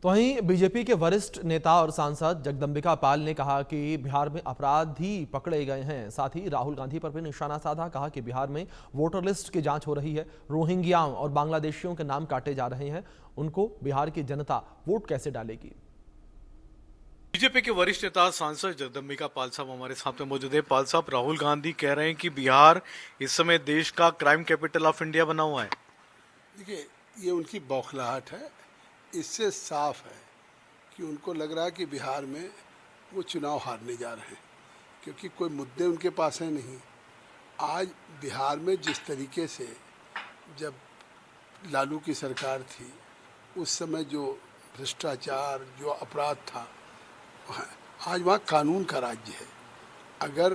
तो वहीं बीजेपी के वरिष्ठ नेता और सांसद जगदंबिका पाल ने कहा कि बिहार में अपराधी पकड़े गए हैं। साथ ही राहुल गांधी पर भी निशाना साधा, कहा कि बिहार में वोटर लिस्ट की जांच हो रही है, रोहिंग्याओं और बांग्लादेशियों के नाम काटे जा रहे हैं, उनको बिहार की जनता वोट कैसे डालेगी। बीजेपी के वरिष्ठ नेता सांसद जगदंबिका पाल साहब हमारे साथ में मौजूद है। पाल साहब, राहुल गांधी कह रहे हैं कि बिहार इस समय देश का क्राइम कैपिटल ऑफ इंडिया बना हुआ है। देखिए, ये उनकी बौखलाहट है। इससे साफ है कि उनको लग रहा है कि बिहार में वो चुनाव हारने जा रहे हैं, क्योंकि कोई मुद्दे उनके पास है नहीं। आज बिहार में जिस तरीके से जब लालू की सरकार थी, उस समय जो भ्रष्टाचार, जो अपराध था, आज वहाँ कानून का राज्य है। अगर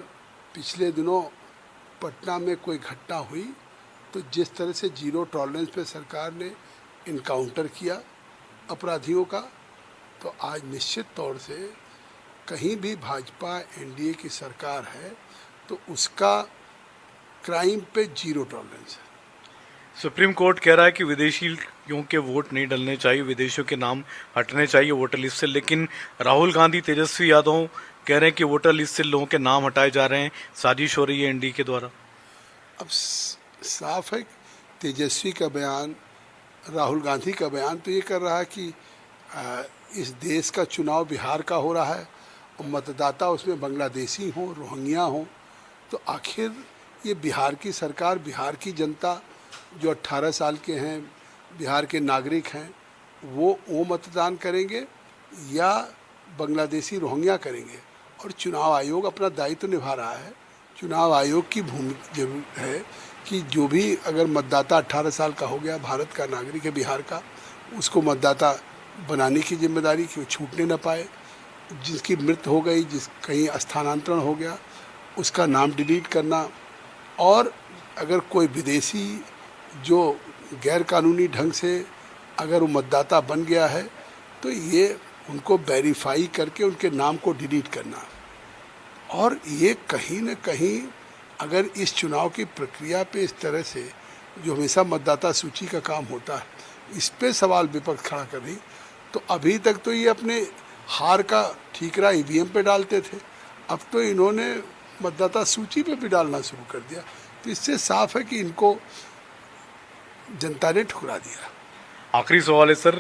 पिछले दिनों पटना में कोई घटना हुई तो जिस तरह से जीरो टॉलरेंस पे सरकार ने इनकाउंटर किया अपराधियों का, तो आज निश्चित तौर से कहीं भी भाजपा एनडीए की सरकार है तो उसका क्राइम पे जीरो टॉलरेंस है। सुप्रीम कोर्ट कह रहा है कि विदेशियों के वोट नहीं डलने चाहिए, विदेशियों के नाम हटने चाहिए वोटर लिस्ट से, लेकिन राहुल गांधी, तेजस्वी यादव कह रहे हैं कि वोटर लिस्ट से लोगों के नाम हटाए जा रहे हैं, साजिश हो रही है एनडीए के द्वारा। अब साफ है, तेजस्वी का बयान, राहुल गांधी का बयान तो ये कर रहा है कि इस देश का चुनाव बिहार का हो रहा है और मतदाता उसमें बांग्लादेशी हों, रोहिंग्या हों, तो आखिर ये बिहार की सरकार, बिहार की जनता जो 18 साल के हैं, बिहार के नागरिक हैं, वो मतदान करेंगे या बांग्लादेशी रोहिंग्या करेंगे। और चुनाव आयोग अपना दायित्व निभा रहा है। चुनाव आयोग की भूमिका जरूर है कि जो भी अगर मतदाता 18 साल का हो गया, भारत का नागरिक है बिहार का, उसको मतदाता बनाने की जिम्मेदारी कि वो छूटने न पाए। जिसकी मृत्यु हो गई, जिस कहीं स्थानांतरण हो गया, उसका नाम डिलीट करना। और अगर कोई विदेशी जो गैर कानूनी ढंग से अगर वो मतदाता बन गया है तो ये उनको वेरीफाई करके उनके नाम को डिलीट करना। और ये कहीं न कहीं अगर इस चुनाव की प्रक्रिया पे इस तरह से जो हमेशा मतदाता सूची का काम होता है, इस पे सवाल विपक्ष खड़ा कर रही, तो अभी तक तो ये अपने हार का ठीकरा ईवीएम पे डालते थे, अब तो इन्होंने मतदाता सूची पे भी डालना शुरू कर दिया। तो इससे साफ है कि इनको जनता ने ठुकरा दिया। आखिरी सवाल है सर,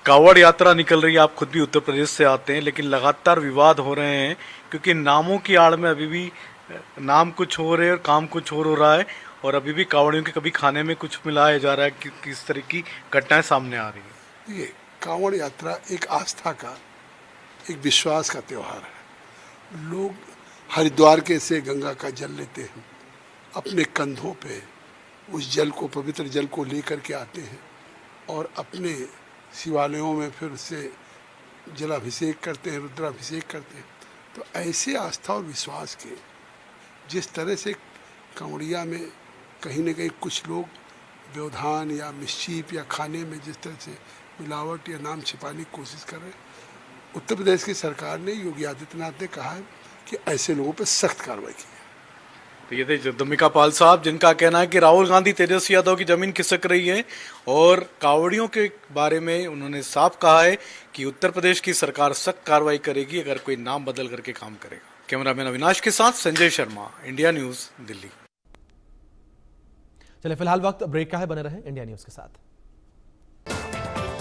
कांवड़ यात्रा निकल रही है, आप खुद भी उत्तर प्रदेश से आते हैं, लेकिन लगातार विवाद हो रहे हैं क्योंकि नामों की आड़ में अभी भी नाम कुछ हो रहे हैं और काम कुछ और हो रहा है, और अभी भी कांवड़ियों के कभी खाने में कुछ मिलाया जा रहा है कि किस तरह की घटनाएं सामने आ रही है। ये कांवड़ यात्रा एक आस्था का, एक विश्वास का त्यौहार है। लोग हरिद्वार के से गंगा का जल लेते हैं, अपने कंधों पे उस जल को, पवित्र जल को लेकर के आते हैं और अपने शिवालयों में फिर उससे जलाभिषेक करते हैं, रुद्राभिषेक करते हैं। तो ऐसे आस्था और विश्वास के जिस तरह से कांवड़िया में कहीं न कहीं कुछ लोग व्यवधान या मिस्चीफ या खाने में जिस तरह से मिलावट या नाम छिपाने की कोशिश कर रहे हैं, उत्तर प्रदेश की सरकार ने, योगी आदित्यनाथ ने कहा है कि ऐसे लोगों पर सख्त कार्रवाई की है। तो ये थे जगदंबिका पाल साहब, जिनका कहना है कि राहुल गांधी, तेजस्वी यादव की जमीन खिसक रही है, और कांवड़ियों के बारे में उन्होंने साफ कहा है कि उत्तर प्रदेश की सरकार सख्त कार्रवाई करेगी अगर कोई नाम बदल करके काम करेगा। कैमरामैन अविनाश के साथ संजय शर्मा, इंडिया न्यूज, दिल्ली। चलिए फिलहाल वक्त ब्रेक का है, बने रहे इंडिया न्यूज के साथ।